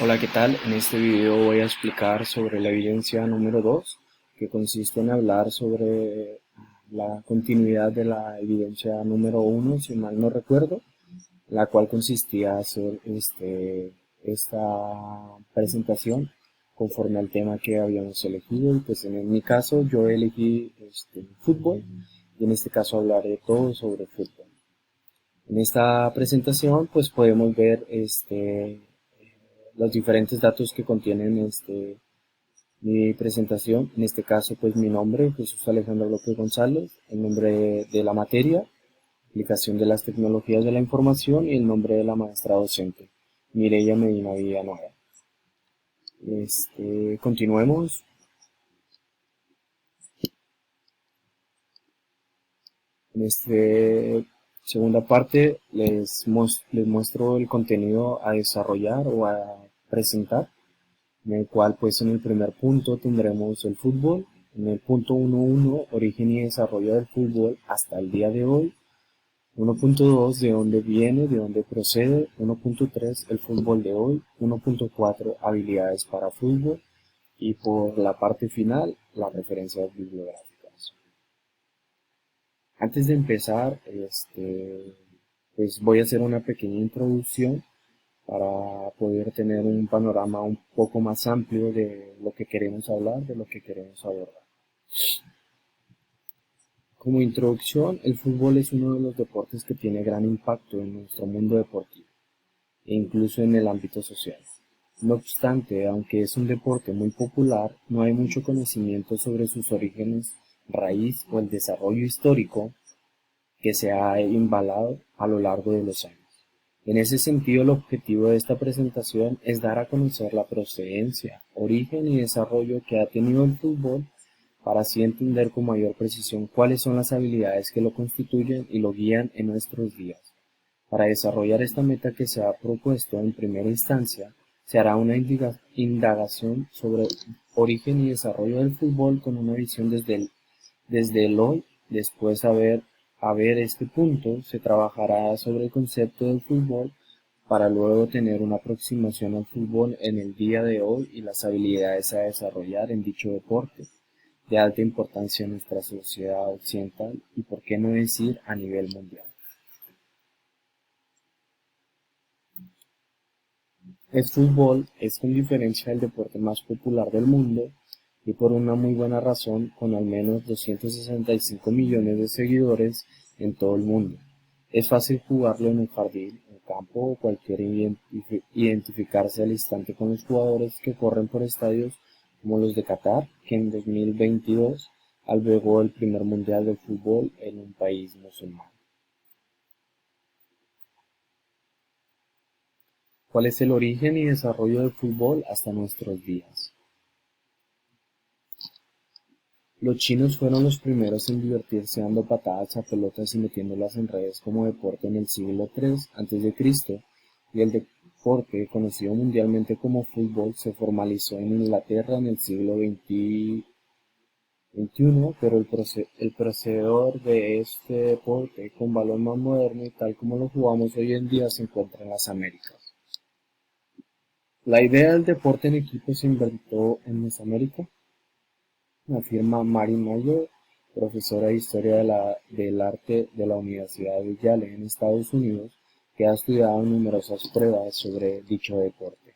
Hola, ¿qué tal? En este video voy a explicar sobre la evidencia número 2, que consiste en hablar sobre la continuidad de la evidencia número 1, si mal no recuerdo, la cual consistía en hacer esta presentación conforme al tema que habíamos elegido. Y pues en mi caso yo elegí fútbol, y en este caso hablaré todo sobre fútbol. En esta presentación pues podemos ver los diferentes datos que contienen mi presentación. En este caso, pues mi nombre, Jesús Alejandro López González, el nombre de la materia, aplicación de las tecnologías de la información y el nombre de la maestra docente, Mireya Medina Villanueva. Continuemos. En esta segunda parte les muestro el contenido a desarrollar o a presentar, en el cual pues en el primer punto tendremos el fútbol, en el punto 1.1 origen y desarrollo del fútbol hasta el día de hoy, 1.2 de dónde viene, de dónde procede, 1.3 el fútbol de hoy, 1.4 habilidades para fútbol y por la parte final las referencias bibliográficas. Antes de empezar, pues voy a hacer una pequeña introducción para poder tener un panorama un poco más amplio de lo que queremos hablar, de lo que queremos abordar. Como introducción, el fútbol es uno de los deportes que tiene gran impacto en nuestro mundo deportivo e incluso en el ámbito social. No obstante, aunque es un deporte muy popular, no hay mucho conocimiento sobre sus orígenes, raíz o el desarrollo histórico que se ha embalado a lo largo de los años. En ese sentido, el objetivo de esta presentación es dar a conocer la procedencia, origen y desarrollo que ha tenido el fútbol para así entender con mayor precisión cuáles son las habilidades que lo constituyen y lo guían en nuestros días. Para desarrollar esta meta que se ha propuesto en primera instancia, se hará una indagación sobre origen y desarrollo del fútbol con una visión desde el hoy. Después a ver este punto, se trabajará sobre el concepto del fútbol para luego tener una aproximación al fútbol en el día de hoy y las habilidades a desarrollar en dicho deporte, de alta importancia en nuestra sociedad occidental y por qué no decir a nivel mundial. El fútbol es con diferencia el deporte más popular del mundo y por una muy buena razón, con al menos 265 millones de seguidores en todo el mundo. Es fácil jugarlo en un jardín, un campo o cualquier identificarse al instante con los jugadores que corren por estadios como los de Qatar, que en 2022 albergó el primer mundial de fútbol en un país musulmán. ¿Cuál es el origen y desarrollo del fútbol hasta nuestros días? Los chinos fueron los primeros en divertirse dando patadas a pelotas y metiéndolas en redes como deporte en el siglo III a.C., y el deporte, conocido mundialmente como fútbol, se formalizó en Inglaterra en el siglo XXI, pero el procededor de este deporte con valor más moderno y tal como lo jugamos hoy en día se encuentra en las Américas. La idea del deporte en equipo se inventó en Mesoamérica, afirma Mary Mayer, profesora de Historia del Arte de la Universidad de Yale en Estados Unidos, que ha estudiado numerosas pruebas sobre dicho deporte.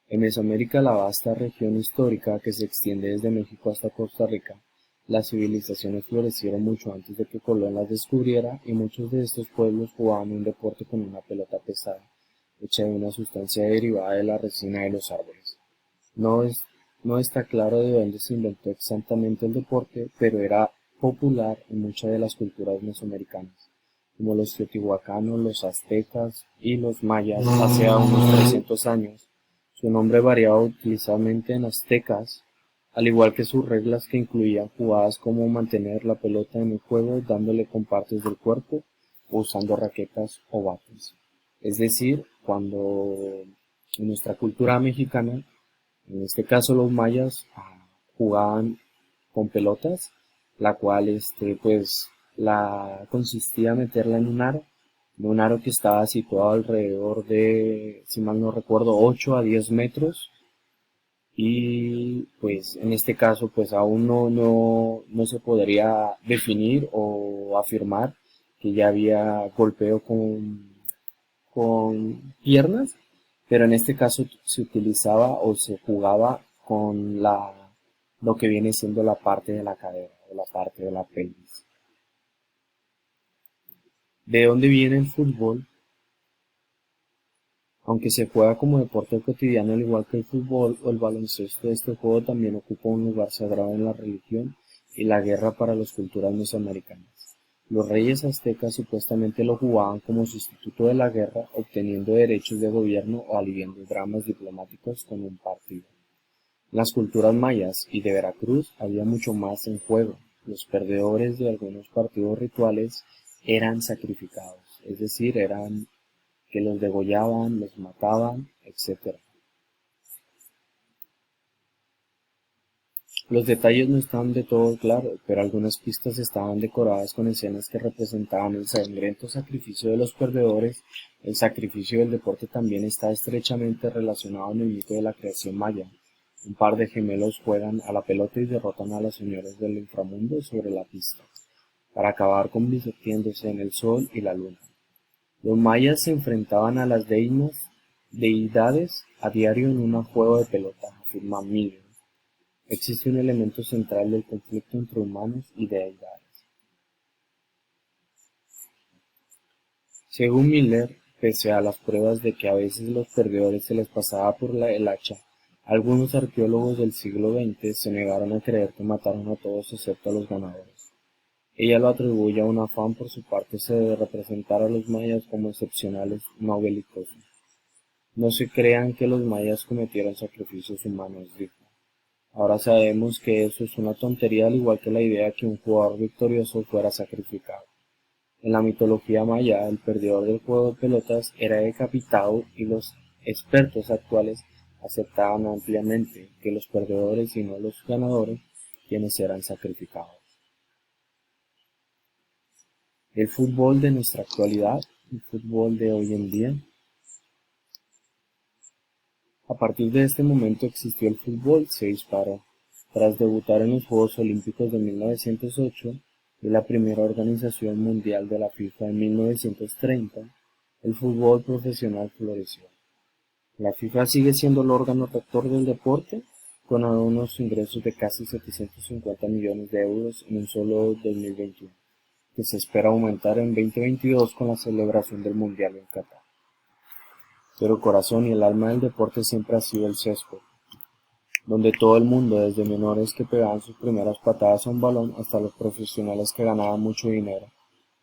En Mesoamérica, la vasta región histórica que se extiende desde México hasta Costa Rica, las civilizaciones florecieron mucho antes de que Colón las descubriera y muchos de estos pueblos jugaban un deporte con una pelota pesada, hecha de una sustancia derivada de la resina de los árboles. No, no está claro de dónde se inventó exactamente el deporte, pero era popular en muchas de las culturas mesoamericanas, como los teotihuacanos, los aztecas y los mayas hace unos 300 años. Su nombre variaba utilizadamente en aztecas, al igual que sus reglas que incluían jugadas como mantener la pelota en el juego dándole con partes del cuerpo o usando raquetas o bates. Es decir, cuando en nuestra cultura mexicana en este caso los mayas jugaban con pelotas, la cual pues la consistía en meterla en un aro de un aro que estaba situado alrededor de, si mal no recuerdo, 8 a 10 metros. Y pues en este caso pues aún no se podría definir o afirmar que ya había golpeo con piernas, pero en este caso se utilizaba o se jugaba con lo que viene siendo la parte de la cadera o la parte de la pelvis. ¿De dónde viene el fútbol? Aunque se juega como deporte cotidiano al igual que el fútbol o el baloncesto, este juego también ocupa un lugar sagrado en la religión y la guerra para las culturas mesoamericanas. Los reyes aztecas supuestamente lo jugaban como sustituto de la guerra, obteniendo derechos de gobierno o aliviando dramas diplomáticos con un partido. En las culturas mayas y de Veracruz había mucho más en juego. Los perdedores de algunos partidos rituales eran sacrificados, es decir, eran que los degollaban, los mataban, etc. Los detalles no están de todo claros, pero algunas pistas estaban decoradas con escenas que representaban el sangriento sacrificio de los perdedores. El sacrificio del deporte también está estrechamente relacionado en el mito de la creación maya. Un par de gemelos juegan a la pelota y derrotan a los señores del inframundo sobre la pista, para acabar convirtiéndose en el sol y la luna. Los mayas se enfrentaban a las deidades a diario en un juego de pelota, afirma Miller. Existe un elemento central del conflicto entre humanos y deidades. Según Miller, pese a las pruebas de que a veces los perdedores se les pasaba por el hacha, algunos arqueólogos del siglo XX se negaron a creer que mataron a todos excepto a los ganadores. Ella lo atribuye a un afán por su parte de representar a los mayas como excepcionales, no belicosos. No se crean que los mayas cometieron sacrificios humanos, dijo. Ahora sabemos que eso es una tontería, al igual que la idea que un jugador victorioso fuera sacrificado. En la mitología maya, el perdedor del juego de pelotas era decapitado y los expertos actuales aceptaban ampliamente que los perdedores y no los ganadores quienes eran sacrificados. El fútbol de nuestra actualidad, el fútbol de hoy en día. A partir de este momento existió el fútbol, se disparó. Tras debutar en los Juegos Olímpicos de 1908 y la primera organización mundial de la FIFA en 1930, el fútbol profesional floreció. La FIFA sigue siendo el órgano rector del deporte, con unos ingresos de casi 750 millones de euros en un solo 2021, que se espera aumentar en 2022 con la celebración del Mundial en Qatar. Pero el corazón y el alma del deporte siempre ha sido el césped, donde todo el mundo, desde menores que pegaban sus primeras patadas a un balón hasta los profesionales que ganaban mucho dinero,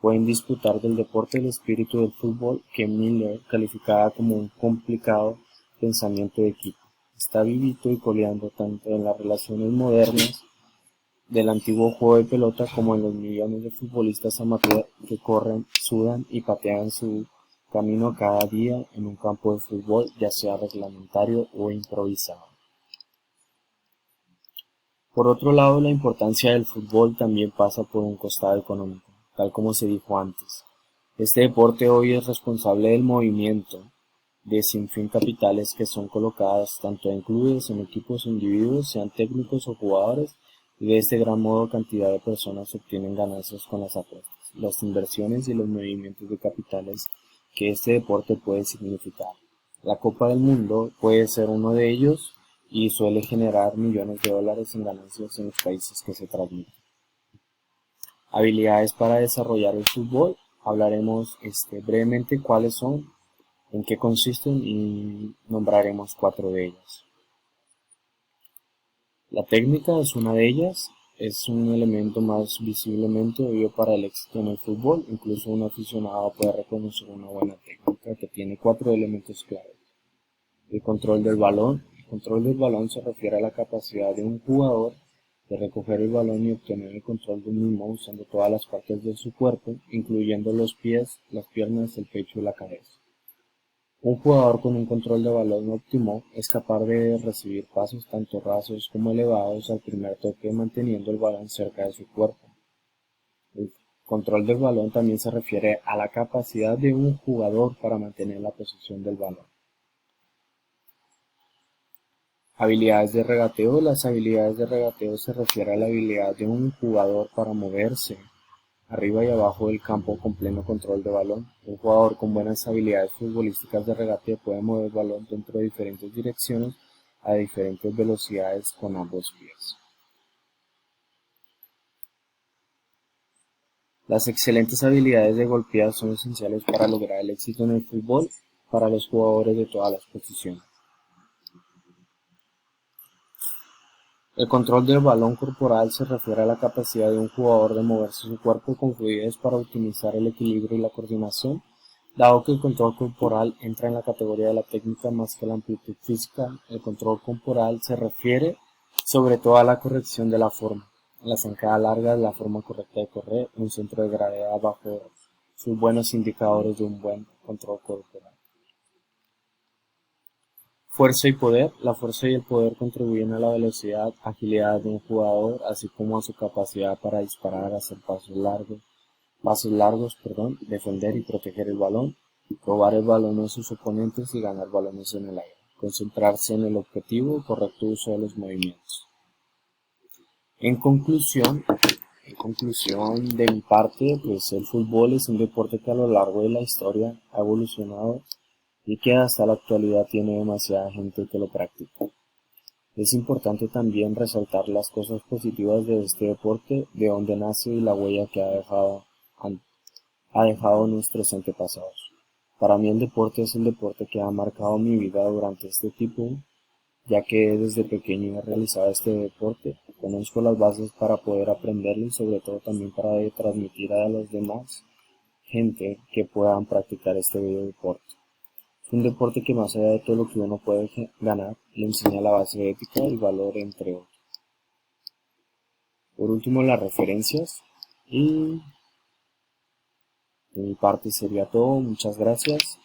pueden disputar del deporte el espíritu del fútbol que Miller calificaba como un complicado pensamiento de equipo. Está vivito y coleando tanto en las relaciones modernas del antiguo juego de pelota como en los millones de futbolistas amateurs que corren, sudan y patean su camino cada día en un campo de fútbol, ya sea reglamentario o improvisado. Por otro lado, la importancia del fútbol también pasa por un costado económico, tal como se dijo antes. Este deporte hoy es responsable del movimiento de sin fin capitales que son colocadas tanto en clubes, en equipos o individuos, sean técnicos o jugadores, y de este gran modo cantidad de personas obtienen ganancias con las apuestas, las inversiones y los movimientos de capitales que este deporte puede significar. La Copa del Mundo puede ser uno de ellos y suele generar millones de dólares en ganancias en los países que se transmiten. Habilidades para desarrollar el fútbol. Hablaremos brevemente cuáles son, en qué consisten y nombraremos 4 de ellas. La técnica es una de ellas, es un elemento más visiblemente obvio para el éxito en el fútbol, incluso un aficionado puede reconocer una buena técnica que tiene 4 elementos clave. El control del balón. El control del balón se refiere a la capacidad de un jugador de recoger el balón y obtener el control del mismo usando todas las partes de su cuerpo, incluyendo los pies, las piernas, el pecho y la cabeza. Un jugador con un control de balón óptimo es capaz de recibir pasos tanto rasos como elevados al primer toque manteniendo el balón cerca de su cuerpo. Control del balón también se refiere a la capacidad de un jugador para mantener la posesión del balón. Habilidades de regateo. Las habilidades de regateo se refiere a la habilidad de un jugador para moverse arriba y abajo del campo con pleno control de balón. Un jugador con buenas habilidades futbolísticas de regateo puede mover el balón dentro de diferentes direcciones a diferentes velocidades con ambos pies. Las excelentes habilidades de golpear son esenciales para lograr el éxito en el fútbol para los jugadores de todas las posiciones. El control del balón corporal se refiere a la capacidad de un jugador de moverse su cuerpo con fluidez para optimizar el equilibrio y la coordinación, dado que el control corporal entra en la categoría de la técnica más que la amplitud física. El control corporal se refiere sobre todo a la corrección de la forma. La zancada larga es la forma correcta de correr, un centro de gravedad bajo sus buenos indicadores de un buen control corporal. Fuerza y poder. La fuerza y el poder contribuyen a la velocidad, agilidad de un jugador, así como a su capacidad para disparar, hacer pasos largos, defender y proteger el balón, robar el balón a sus oponentes y ganar balones en el aire. Concentrarse en el objetivo, correcto uso de los movimientos. En conclusión de mi parte, pues el fútbol es un deporte que a lo largo de la historia ha evolucionado y que hasta la actualidad tiene demasiada gente que lo practica. Es importante también resaltar las cosas positivas de este deporte, de donde nace y la huella que ha dejado nuestros antepasados. Para mí el deporte es un deporte que ha marcado mi vida durante este tiempo, ya que desde pequeño he realizado este deporte, conozco las bases para poder aprenderlo y sobre todo también para transmitir a los demás gente que puedan practicar este bello deporte. Es un deporte que más allá de todo lo que uno puede ganar, le enseña la base ética y valor entre otros. Por último, las referencias y de mi parte sería todo. Muchas gracias.